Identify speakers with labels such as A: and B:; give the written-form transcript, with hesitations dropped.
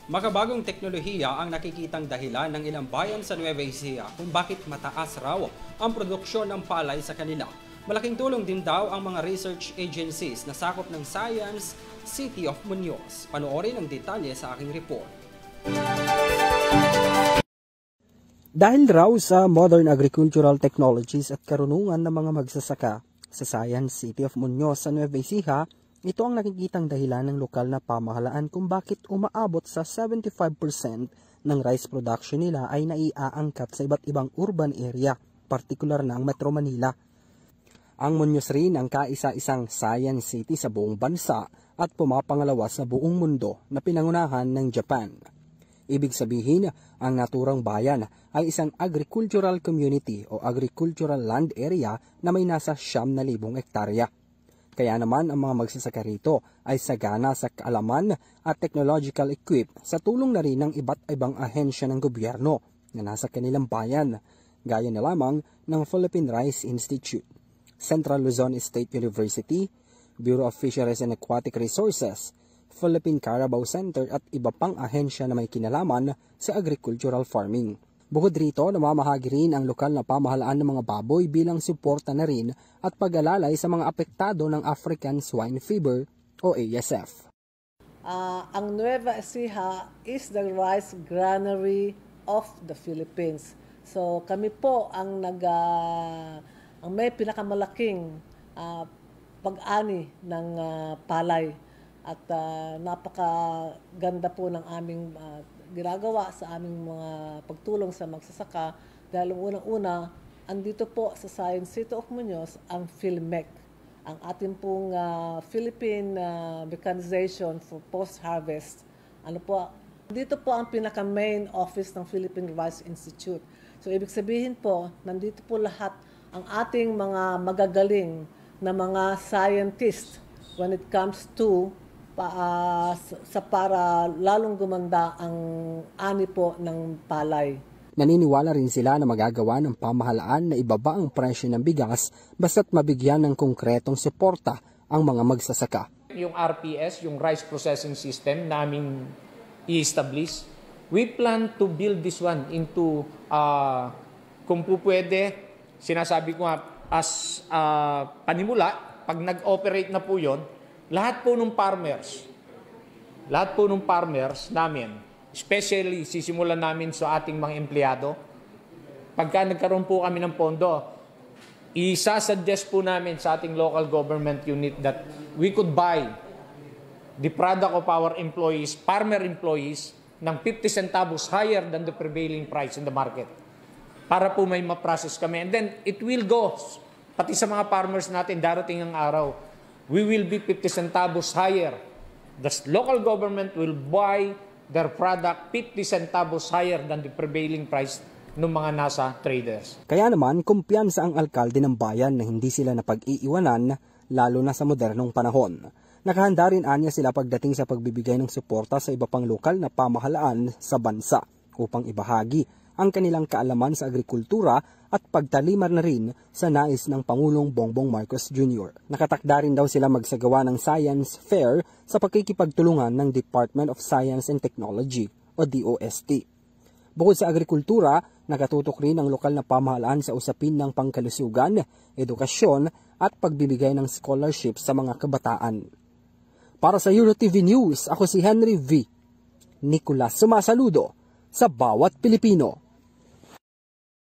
A: Makabagong teknolohiya ang nakikitang dahilan ng ilang bayan sa Nueva Ecija kung bakit mataas raw ang produksyon ng palay sa kanila. Malaking tulong din daw ang mga research agencies na sakop ng Science City of Muñoz. Panoorin ang detalye sa aking report. Dahil raw sa modern agricultural technologies at karunungan ng mga magsasaka sa Science City of Muñoz sa Nueva Ecija, ito ang nakikitang dahilan ng lokal na pamahalaan kung bakit umaabot sa 75% ng rice production nila ay naiaangkat sa iba't ibang urban area, partikular na ang Metro Manila. Ang Muñoz rin ang kaisa-isang science city sa buong bansa at pumapangalawa sa buong mundo na pinangunahan ng Japan. Ibig sabihin, ang naturang bayan ay isang agricultural community o agricultural land area na may nasa 9,000 hektarya. Kaya naman ang mga magsasaka rito ay sagana sa kaalaman at technological equip sa tulong na rin ng iba't ibang ahensya ng gobyerno na nasa kanilang bayan, gaya na lamang ng Philippine Rice Institute, Central Luzon State University, Bureau of Fisheries and Aquatic Resources, Philippine Carabao Center at iba pang ahensya na may kinalaman sa agricultural farming. Bukod rito, namamahagi rin ang lokal na pamahalaan ng mga baboy bilang suporta na rin at pag-alalay sa mga apektado ng African Swine Fever o ASF.
B: Ang Nueva Ecija is the rice granary of the Philippines. So kami po ang may pinakamalaking pag-ani ng palay at napakaganda po ng aming ginagawa sa aming mga pagtulong sa magsasaka dahil unang-una, andito po sa Science City of Muñoz ang PhilMec, ang ating pong Philippine Mechanization for Post-Harvest. Dito po ang pinaka-main office ng Philippine Rice Institute. So ibig sabihin po, nandito po lahat ang ating mga magagaling na mga scientist when it comes to para lalong gumanda ang ani po ng palay.
A: Naniniwala rin sila na magagawa ng pamahalaan na ibaba ang presyo ng bigas basta't mabigyan ng konkretong suporta ang mga magsasaka.
C: Yung RPS, yung Rice Processing System namin i-establish, we plan to build this one into, kung po pwede, sinasabi ko nga, as panimula, pag nag-operate na po yon, lahat po ng farmers namin, especially sisimulan namin sa ating mga empleyado, pagka nagkaroon po kami ng pondo, isa-suggest po namin sa ating local government unit that we could buy the product of our employees, farmer employees, ng 50 centavos higher than the prevailing price in the market. Para po may ma-process kami. And then, it will go, pati sa mga farmers natin, darating ang araw, we will be 50 centavos higher. The local government will buy their product 50 centavos higher than the prevailing price ng mga nasa traders.
A: Kaya naman, kumpiyansa ang alkalde ng bayan na hindi sila napag-iiwanan, lalo na sa modernong panahon. Nakahanda rin anya sila pagdating sa pagbibigay ng suporta sa iba pang lokal na pamahalaan sa bansa upang ibahagi ang kanilang kaalaman sa agrikultura at pagtalimar na rin sa nais ng Pangulong Bongbong Marcos Jr. Nakatakda rin daw sila magsagawa ng Science Fair sa pagkikipagtulungan ng Department of Science and Technology o DOST. Bukod sa agrikultura, nakatutok rin ang lokal na pamahalaan sa usapin ng pangkalusugan, edukasyon at pagbibigay ng scholarship sa mga kabataan. Para sa EuroTV News, ako si Henry V. Nicolas, sumasaludo sa bawat Pilipino.